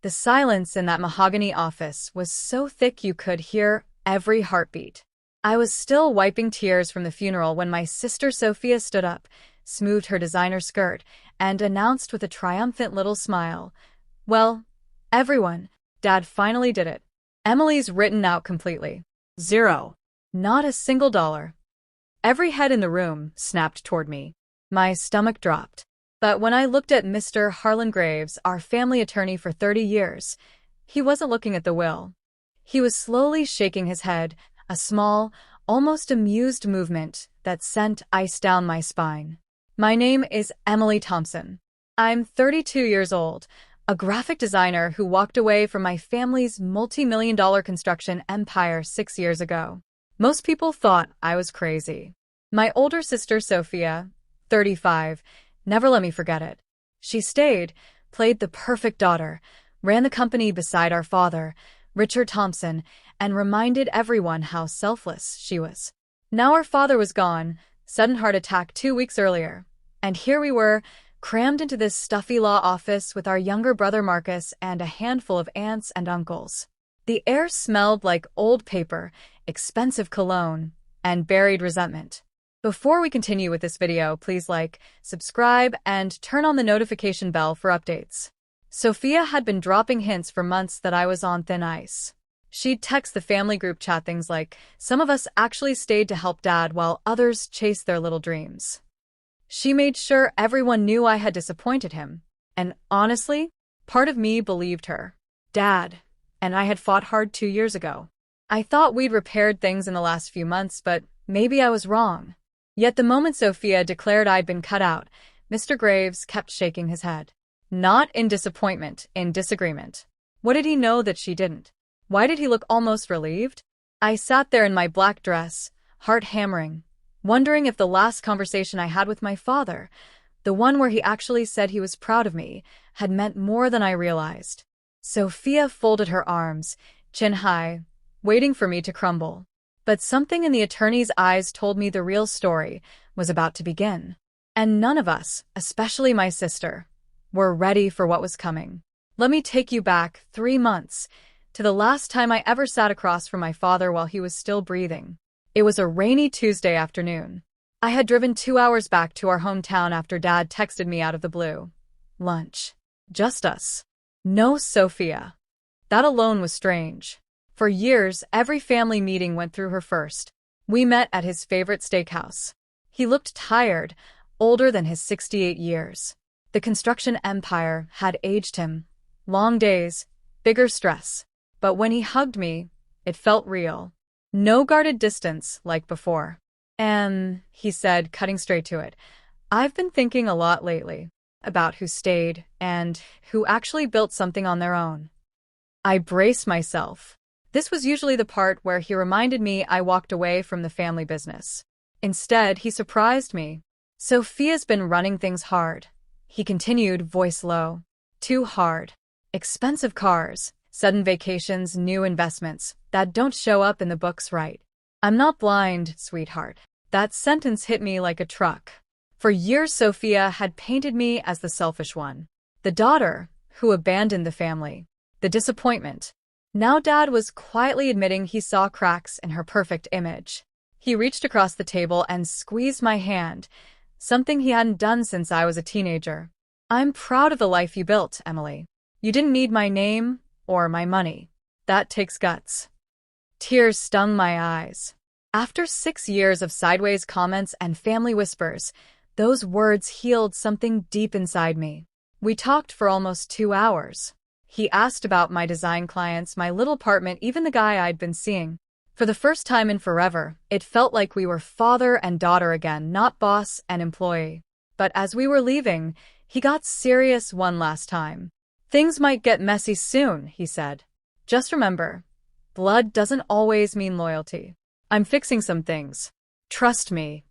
The silence in that mahogany office was so thick you could hear every heartbeat. I was still wiping tears from the funeral when my sister Sophia stood up, smoothed her designer skirt, and announced with a triumphant little smile, "Well, everyone, Dad finally did it. Emily's written out completely. Zero. Not a single dollar." Every head in the room snapped toward me. My stomach dropped. But when I looked at Mr. Harlan Graves, our family attorney for 30 years, he wasn't looking at the will. He was slowly shaking his head, a small, almost amused movement that sent ice down my spine. "My name is Emily Thompson. I'm 32 years old, a graphic designer who walked away from my family's multi-million-dollar construction empire 6 years ago. Most people thought I was crazy. My older sister Sophia, 35, never let me forget it. She stayed, played the perfect daughter, ran the company beside our father, Richard Thompson, and reminded everyone how selfless she was. Now our father was gone, sudden heart attack 2 weeks earlier, and here we were, crammed into this stuffy law office with our younger brother Marcus and a handful of aunts and uncles. The air smelled like old paper, expensive cologne, and buried resentment. Before we continue with this video, please like, subscribe, and turn on the notification bell for updates. Sophia had been dropping hints for months that I was on thin ice. She'd text the family group chat things like, "Some of us actually stayed to help Dad while others chased their little dreams." She made sure everyone knew I had disappointed him. And honestly, part of me believed her. Dad and I had fought hard 2 years ago. I thought we'd repaired things in the last few months, but maybe I was wrong. Yet the moment Sophia declared I'd been cut out, Mr. Graves kept shaking his head. Not in disappointment, in disagreement. What did he know that she didn't? Why did he look almost relieved? I sat there in my black dress, heart hammering, wondering if the last conversation I had with my father, the one where he actually said he was proud of me, had meant more than I realized. Sophia folded her arms, chin high, waiting for me to crumble. But something in the attorney's eyes told me the real story was about to begin. And none of us, especially my sister, were ready for what was coming. Let me take you back 3 months, to the last time I ever sat across from my father while he was still breathing. It was a rainy Tuesday afternoon. I had driven 2 hours back to our hometown after Dad texted me out of the blue. Lunch. Just us. No Sophia. That alone was strange. For years, every family meeting went through her first. We met at his favorite steakhouse. He looked tired, older than his 68 years. The construction empire had aged him. Long days, bigger stress. But when he hugged me, it felt real. No guarded distance like before. He said, cutting straight to it, "I've been thinking a lot lately about who stayed and who actually built something on their own." I braced myself. This was usually the part where he reminded me I walked away from the family business. Instead, he surprised me. "Sophia's been running things hard," he continued, voice low. "Too hard. Expensive cars, sudden vacations, new investments that don't show up in the books right. I'm not blind, sweetheart." That sentence hit me like a truck. For years, Sophia had painted me as the selfish one. The daughter who abandoned the family. The disappointment. Now Dad was quietly admitting he saw cracks in her perfect image. He reached across the table and squeezed my hand, something he hadn't done since I was a teenager. "I'm proud of the life you built, Emily. You didn't need my name or my money. That takes guts." Tears stung my eyes. After 6 years of sideways comments and family whispers, those words healed something deep inside me. We talked for almost 2 hours. He asked about my design clients, my little apartment, even the guy I'd been seeing. For the first time in forever, it felt like we were father and daughter again, not boss and employee. But as we were leaving, he got serious one last time. "Things might get messy soon," he said. "Just remember, blood doesn't always mean loyalty. I'm fixing some things. Trust me."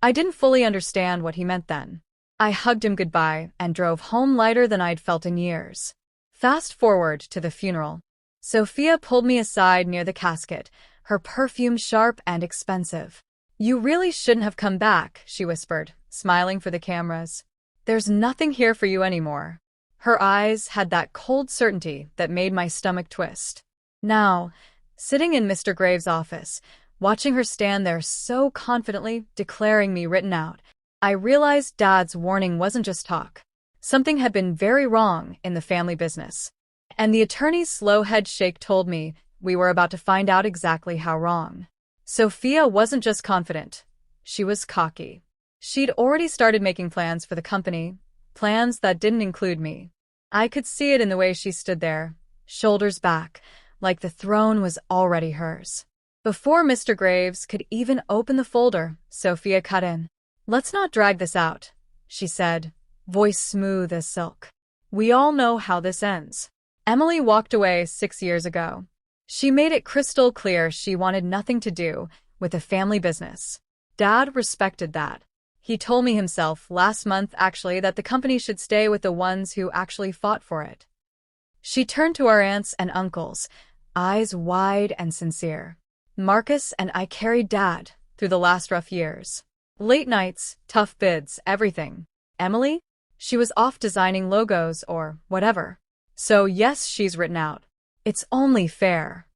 I didn't fully understand what he meant then. I hugged him goodbye and drove home lighter than I'd felt in years. Fast forward to the funeral. Sophia pulled me aside near the casket, her perfume sharp and expensive. "You really shouldn't have come back," she whispered, smiling for the cameras. "There's nothing here for you anymore." Her eyes had that cold certainty that made my stomach twist. Now, sitting in Mr. Graves' office, watching her stand there so confidently, declaring me written out, I realized Dad's warning wasn't just talk. Something had been very wrong in the family business. And the attorney's slow head shake told me we were about to find out exactly how wrong. Sophia wasn't just confident. She was cocky. She'd already started making plans for the company, plans that didn't include me. I could see it in the way she stood there, shoulders back, like the throne was already hers. Before Mr. Graves could even open the folder, Sophia cut in. "Let's not drag this out," she said, voice smooth as silk. "We all know how this ends. Emily walked away 6 years ago. She made it crystal clear she wanted nothing to do with the family business. Dad respected that. He told me himself last month actually that the company should stay with the ones who actually fought for it." She turned to our aunts and uncles, eyes wide and sincere. "Marcus and I carried Dad through the last rough years. Late nights, tough bids, everything. Emily? She was off designing logos or whatever. So yes, she's written out. It's only fair."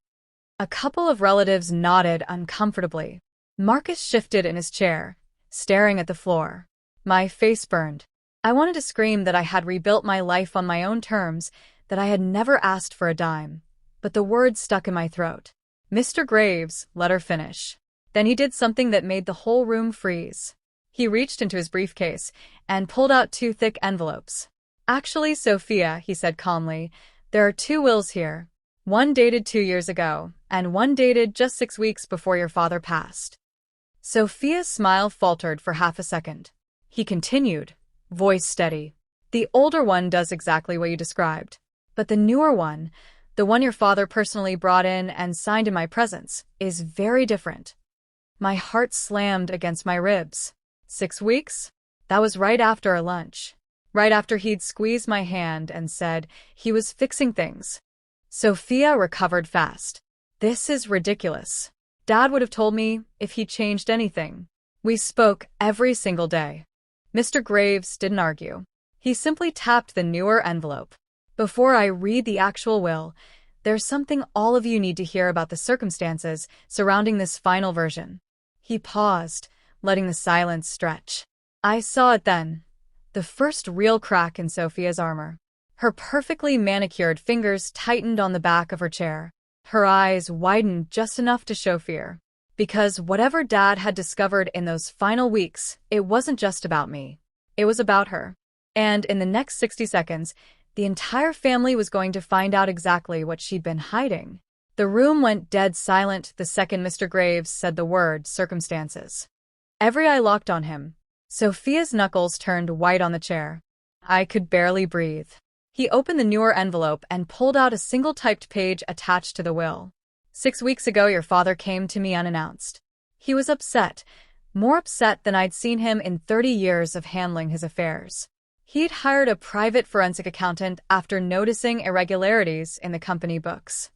A couple of relatives nodded uncomfortably. Marcus shifted in his chair, staring at the floor. My face burned. I wanted to scream that I had rebuilt my life on my own terms, that I had never asked for a dime. But the words stuck in my throat. Mr. Graves let her finish. Then he did something that made the whole room freeze. He reached into his briefcase and pulled out 2 thick envelopes. "Actually, Sophia," he said calmly, "there are 2 wills here. One dated 2 years ago, and one dated just 6 weeks before your father passed." Sophia's smile faltered for half a second. He continued, voice steady. "The older one does exactly what you described. But the newer one, the one your father personally brought in and signed in my presence, is very different." My heart slammed against my ribs. 6 weeks? That was right after our lunch. Right after he'd squeezed my hand and said he was fixing things. Sophia recovered fast. "This is ridiculous. Dad would have told me if he changed anything." We spoke every single day. Mr. Graves didn't argue. He simply tapped the newer envelope. "Before I read the actual will, there's something all of you need to hear about the circumstances surrounding this final version." He paused, letting the silence stretch. I saw it then. The first real crack in Sophia's armor. Her perfectly manicured fingers tightened on the back of her chair. Her eyes widened just enough to show fear. Because whatever Dad had discovered in those final weeks, it wasn't just about me. It was about her. And in the next 60 seconds, the entire family was going to find out exactly what she'd been hiding. The room went dead silent the second Mr. Graves said the word circumstances. Every eye locked on him. Sophia's knuckles turned white on the chair. I could barely breathe. He opened the newer envelope and pulled out a single typed page attached to the will. 6 weeks ago, your father came to me unannounced. He was upset, more upset than I'd seen him in 30 years of handling his affairs. He'd hired a private forensic accountant after noticing irregularities in the company books.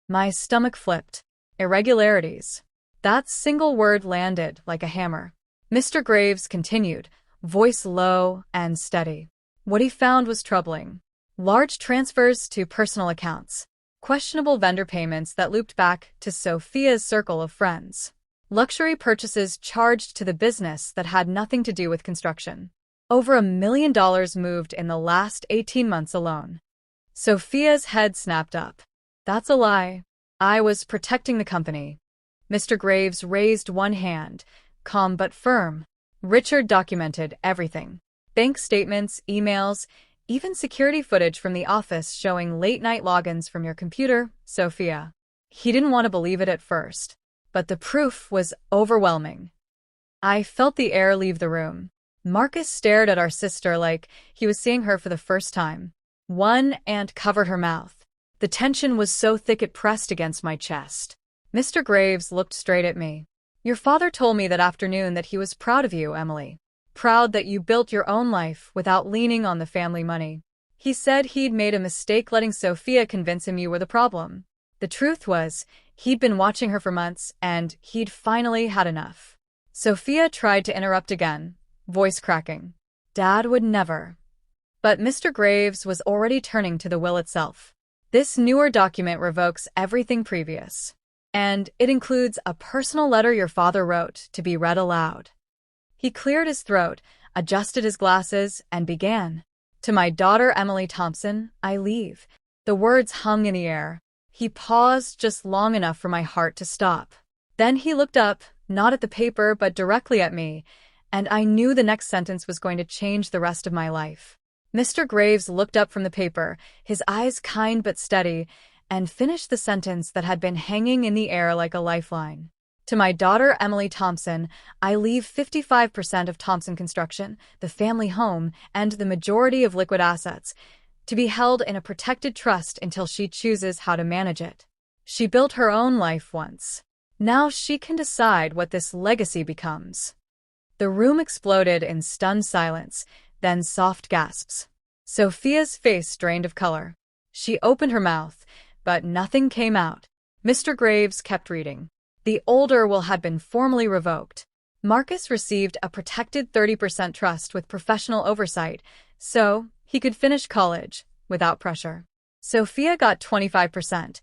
My stomach flipped. Irregularities. That single word landed like a hammer. Mr. Graves continued, voice low and steady. What he found was troubling. Large transfers to personal accounts. Questionable vendor payments that looped back to Sophia's circle of friends. Luxury purchases charged to the business that had nothing to do with construction. Over $1 million moved in the last 18 months alone. Sophia's head snapped up. That's a lie. I was protecting the company. Mr. Graves raised one hand, calm but firm. Richard documented everything. Bank statements, emails, even security footage from the office showing late-night logins from your computer, Sophia. He didn't want to believe it at first, but the proof was overwhelming. I felt the air leave the room. Marcus stared at our sister like he was seeing her for the first time. One aunt covered her mouth. The tension was so thick it pressed against my chest. Mr. Graves looked straight at me. Your father told me that afternoon that he was proud of you, Emily. Proud that you built your own life without leaning on the family money. He said he'd made a mistake letting Sophia convince him you were the problem. The truth was, he'd been watching her for months, and he'd finally had enough. Sophia tried to interrupt again, voice cracking. Dad would never. But Mr. Graves was already turning to the will itself. This newer document revokes everything previous. And it includes a personal letter your father wrote to be read aloud. He cleared his throat, adjusted his glasses, and began. To my daughter Emily Thompson, I leave. The words hung in the air. He paused just long enough for my heart to stop. Then he looked up, not at the paper but directly at me, and I knew the next sentence was going to change the rest of my life. Mr. Graves looked up from the paper, his eyes kind but steady, and finished the sentence that had been hanging in the air like a lifeline. To my daughter Emily Thompson, I leave 55% of Thompson Construction, the family home, and the majority of liquid assets, to be held in a protected trust until she chooses how to manage it. She built her own life once. Now she can decide what this legacy becomes. The room exploded in stunned silence, then soft gasps. Sophia's face drained of color. She opened her mouth, but nothing came out. Mr. Graves kept reading. The older will had been formally revoked. Marcus received a protected 30% trust with professional oversight, so he could finish college without pressure. Sophia got 25%,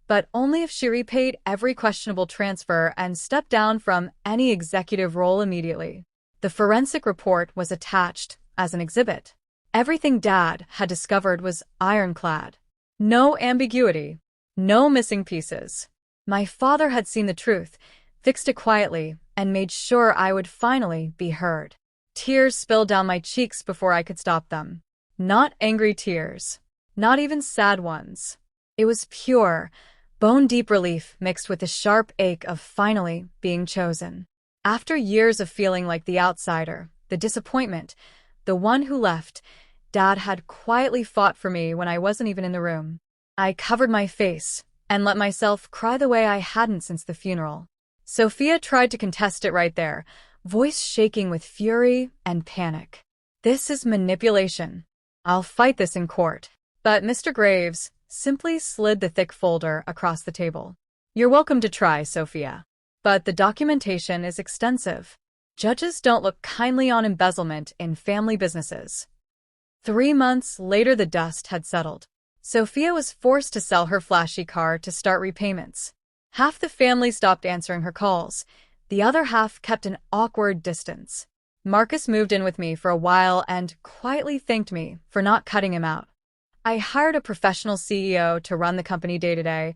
but only if she repaid every questionable transfer and stepped down from any executive role immediately. The forensic report was attached as an exhibit. Everything Dad had discovered was ironclad. No ambiguity, no missing pieces. My father had seen the truth, fixed it quietly, and made sure I would finally be heard. Tears spilled down my cheeks before I could stop them. Not angry tears, not even sad ones. It was pure, bone-deep relief mixed with the sharp ache of finally being chosen. After years of feeling like the outsider, the disappointment, the one who left, Dad had quietly fought for me when I wasn't even in the room. I covered my face and let myself cry the way I hadn't since the funeral. Sophia tried to contest it right there, voice shaking with fury and panic. This is manipulation. I'll fight this in court. But Mr. Graves simply slid the thick folder across the table. You're welcome to try, Sophia. But the documentation is extensive. Judges don't look kindly on embezzlement in family businesses. 3 months later, the dust had settled. Sophia was forced to sell her flashy car to start repayments. Half the family stopped answering her calls. The other half kept an awkward distance. Marcus moved in with me for a while and quietly thanked me for not cutting him out. I hired a professional CEO to run the company day-to-day.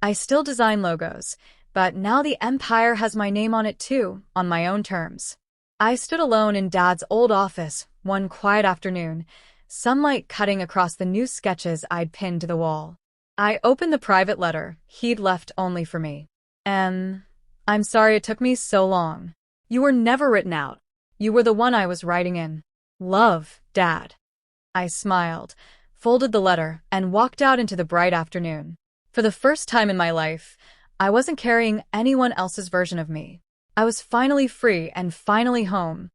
I still design logos, but now the empire has my name on it too, on my own terms. I stood alone in Dad's old office one quiet afternoon, sunlight cutting across the new sketches I'd pinned to the wall. I opened the private letter he'd left only for me. I'm sorry it took me so long. You were never written out. You were the one I was writing in. Love, Dad. I smiled, folded the letter, and walked out into the bright afternoon. For the first time in my life, I wasn't carrying anyone else's version of me. I was finally free and finally home.